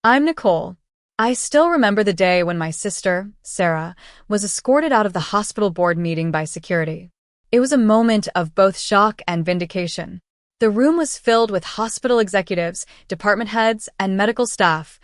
I'm Nicole. I still remember the day when my sister, Sarah, was escorted out of the hospital board meeting by security. It was a moment of both shock and vindication. The room was filled with hospital executives, department heads, and medical staff,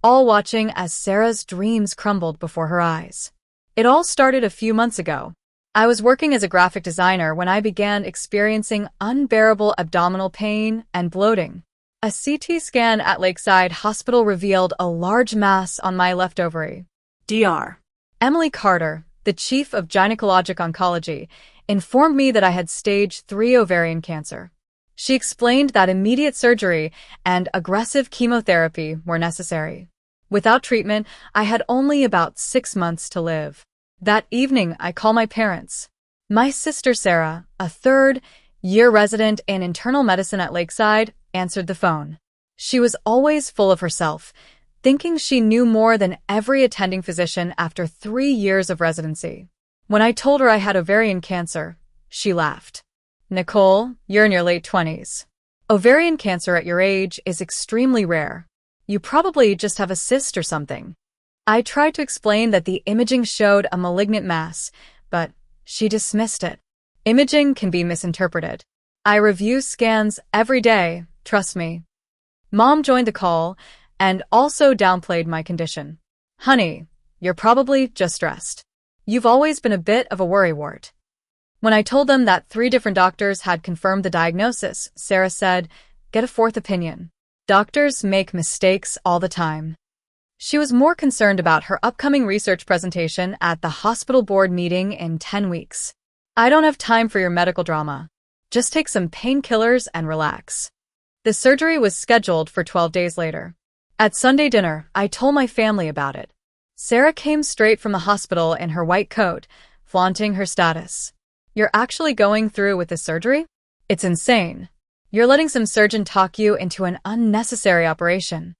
all watching as Sarah's dreams crumbled before her eyes. It all started a few months ago. I was working as a graphic designer when I began experiencing unbearable abdominal pain and bloating. A CT scan at Lakeside Hospital revealed a large mass on my left ovary. Dr. Emily Carter, the chief of gynecologic oncology, informed me that I had stage 3 ovarian cancer. She explained that immediate surgery and aggressive chemotherapy were necessary. Without treatment, I had only about 6 months to live. That evening, I called my parents. My sister Sarah, a third-year resident in internal medicine at Lakeside, answered the phone. She was always full of herself, thinking she knew more than every attending physician after 3 years of residency. When I told her I had ovarian cancer, she laughed. Nicole, you're in your late 20s. Ovarian cancer at your age is extremely rare. You probably just have a cyst or something. I tried to explain that the imaging showed a malignant mass, but she dismissed it. Imaging can be misinterpreted. I review scans every day, trust me. Mom joined the call and also downplayed my condition. Honey, you're probably just stressed. You've always been a bit of a worrywart. When I told them that 3 different doctors had confirmed the diagnosis, Sarah said, get a fourth opinion. Doctors make mistakes all the time. She was more concerned about her upcoming research presentation at the hospital board meeting in 10 weeks. I don't have time for your medical drama. Just take some painkillers and relax. The surgery was scheduled for 12 days later. At Sunday dinner, I told my family about it. Sarah came straight from the hospital in her white coat, flaunting her status. You're actually going through with the surgery? It's insane. You're letting some surgeon talk you into an unnecessary operation.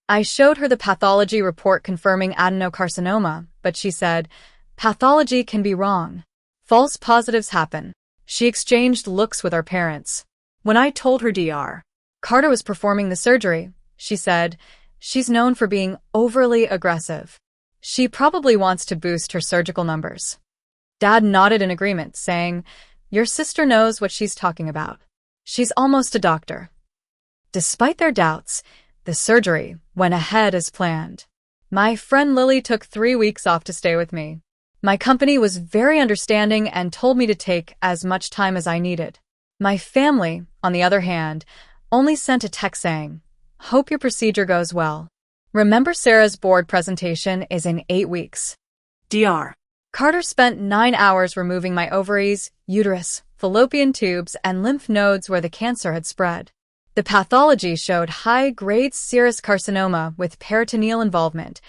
I showed her the pathology report confirming adenocarcinoma, but she said, pathology can be wrong. False positives happen. She exchanged looks with our parents. When I told her Dr. Carter was performing the surgery, she said, she's known for being overly aggressive. She probably wants to boost her surgical numbers. Dad nodded in agreement, saying, your sister knows what she's talking about. She's almost a doctor. Despite their doubts, the surgery went ahead as planned. My friend Lily took 3 weeks off to stay with me. My company was very understanding and told me to take as much time as I needed. My family, on the other hand, only sent a text saying, hope your procedure goes well. Remember Sarah's board presentation is in 8 weeks. Dr. Carter spent 9 hours removing my ovaries, uterus, fallopian tubes, and lymph nodes where the cancer had spread. The pathology showed high-grade serous carcinoma with peritoneal involvement,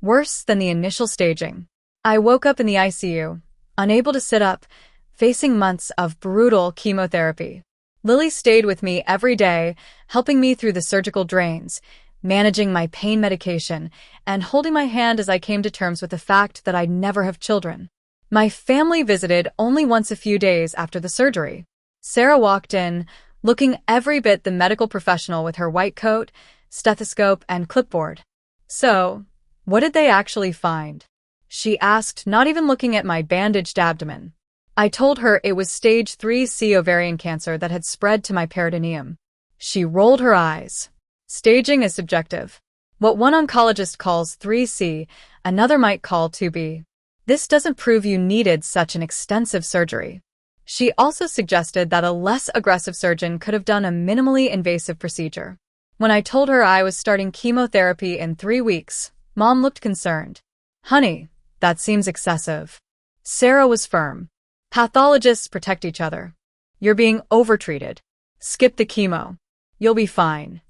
worse than the initial staging. I woke up in the ICU, unable to sit up, facing months of brutal chemotherapy. Lily stayed with me every day, helping me through the surgical drains, managing my pain medication, and holding my hand as I came to terms with the fact that I'd never have children. My family visited only once a few days after the surgery. Sarah walked in, looking every bit the medical professional with her white coat, stethoscope, and clipboard. So, what did they actually find? She asked, not even looking at my bandaged abdomen. I told her it was stage 3C ovarian cancer that had spread to my peritoneum. She rolled her eyes. Staging is subjective. What one oncologist calls 3C, another might call 2B. This doesn't prove you needed such an extensive surgery. She also suggested that a less aggressive surgeon could have done a minimally invasive procedure. When I told her I was starting chemotherapy in 3 weeks, Mom looked concerned. Honey, that seems excessive. Sarah was firm. Pathologists protect each other. You're being overtreated. Skip the chemo. You'll be fine.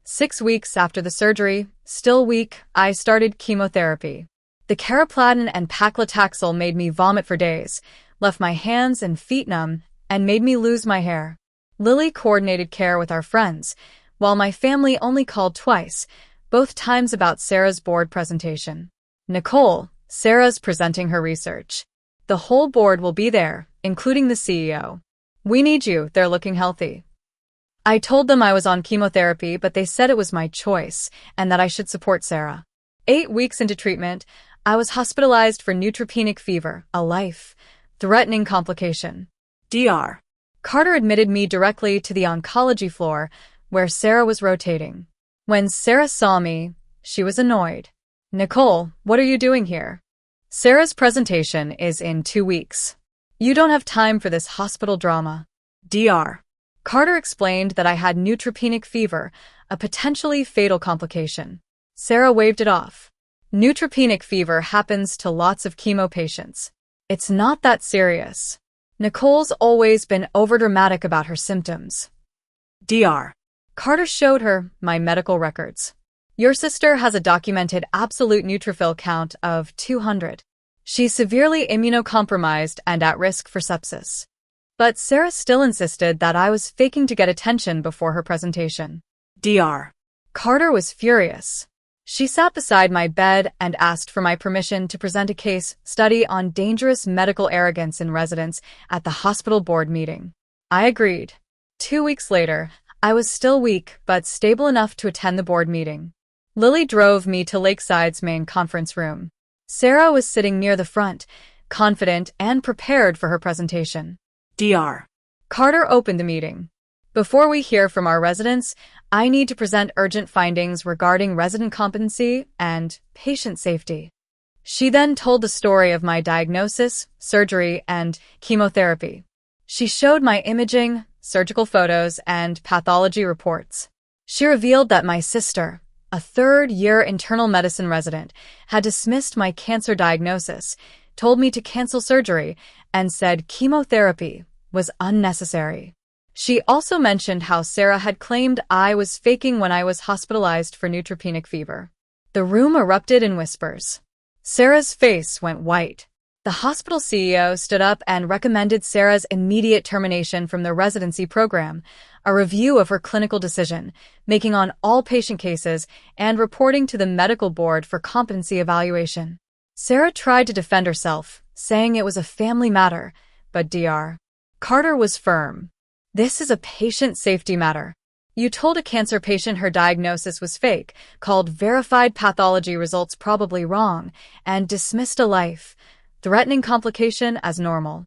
6 weeks after the surgery, still weak, I started chemotherapy. The carboplatin and paclitaxel made me vomit for days, left my hands and feet numb, and made me lose my hair. Lily coordinated care with our friends, while my family only called twice, both times about Sarah's board presentation. Nicole, Sarah's presenting her research. The whole board will be there, including the CEO. We need you, they're looking healthy. I told them I was on chemotherapy, but they said it was my choice and that I should support Sarah. 8 weeks into treatment, I was hospitalized for neutropenic fever, a life-threatening complication. Dr. Carter admitted me directly to the oncology floor where Sarah was rotating. When Sarah saw me, she was annoyed. "Nicole, what are you doing here? Sarah's presentation is in 2 weeks. You don't have time for this hospital drama." Dr. Carter explained that I had neutropenic fever, a potentially fatal complication. Sarah waved it off. "Neutropenic fever happens to lots of chemo patients. It's not that serious. Nicole's always been overdramatic about her symptoms." Dr. Carter showed her my medical records. "Your sister has a documented absolute neutrophil count of 200. She's severely immunocompromised and at risk for sepsis." But Sarah still insisted that I was faking to get attention before her presentation. Dr. Carter was furious. She sat beside my bed and asked for my permission to present a case study on dangerous medical arrogance in residents at the hospital board meeting. I agreed. 2 weeks later, I was still weak but stable enough to attend the board meeting. Lily drove me to Lakeside's main conference room. Sarah was sitting near the front, confident and prepared for her presentation. Dr. Carter opened the meeting. "Before we hear from our residents, I need to present urgent findings regarding resident competency and patient safety." She then told the story of my diagnosis, surgery, and chemotherapy. She showed my imaging, surgical photos, and pathology reports. She revealed that my sister, a third-year internal medicine resident, had dismissed my cancer diagnosis, told me to cancel surgery, and said chemotherapy was unnecessary. She also mentioned how Sarah had claimed I was faking when I was hospitalized for neutropenic fever. The room erupted in whispers. Sarah's face went white. The hospital CEO stood up and recommended Sarah's immediate termination from the residency program, a review of her clinical decision, making on all patient cases, and reporting to the medical board for competency evaluation. Sarah tried to defend herself, saying it was a family matter, but Dr. Carter was firm. "This is a patient safety matter. You told a cancer patient her diagnosis was fake, called verified pathology results probably wrong, and dismissed a life-threatening complication as normal."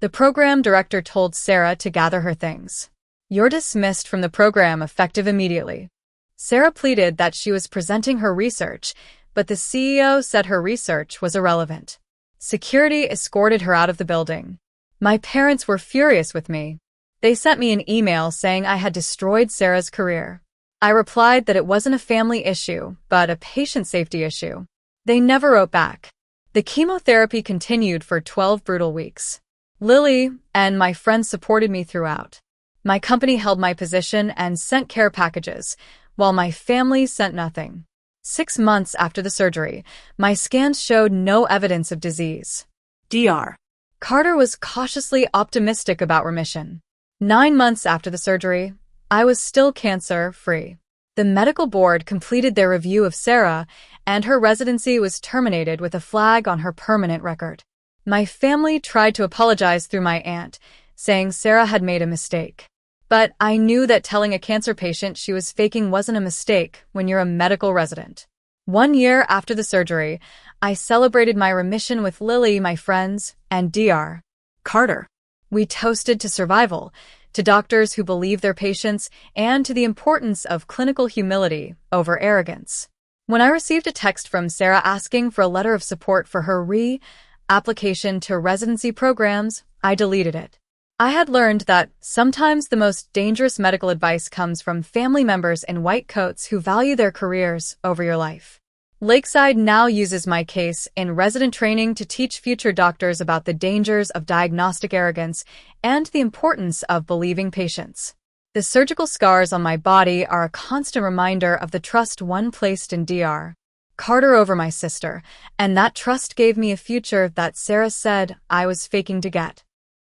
The program director told Sarah to gather her things. "You're dismissed from the program effective immediately." Sarah pleaded that she was presenting her research, but the CEO said her research was irrelevant. Security escorted her out of the building. My parents were furious with me. They sent me an email saying I had destroyed Sarah's career. I replied that it wasn't a family issue, but a patient safety issue. They never wrote back. The chemotherapy continued for 12 brutal weeks. Lily and my friends supported me throughout. My company held my position and sent care packages, while my family sent nothing. 6 months after the surgery, my scans showed no evidence of disease. Dr. Carter was cautiously optimistic about remission. 9 months after the surgery, I was still cancer-free. The medical board completed their review of Sarah, and her residency was terminated with a flag on her permanent record. My family tried to apologize through my aunt, saying Sarah had made a mistake. But I knew that telling a cancer patient she was faking wasn't a mistake when you're a medical resident. 1 year after the surgery, I celebrated my remission with Lily, my friends, and Dr. Carter. We toasted to survival, to doctors who believe their patients, and to the importance of clinical humility over arrogance. When I received a text from Sarah asking for a letter of support for her application to residency programs, I deleted it. I had learned that sometimes the most dangerous medical advice comes from family members in white coats who value their careers over your life. Lakeside now uses my case in resident training to teach future doctors about the dangers of diagnostic arrogance and the importance of believing patients. The surgical scars on my body are a constant reminder of the trust one placed in Dr. Carter over my sister, and that trust gave me a future that Sarah said I was faking to get.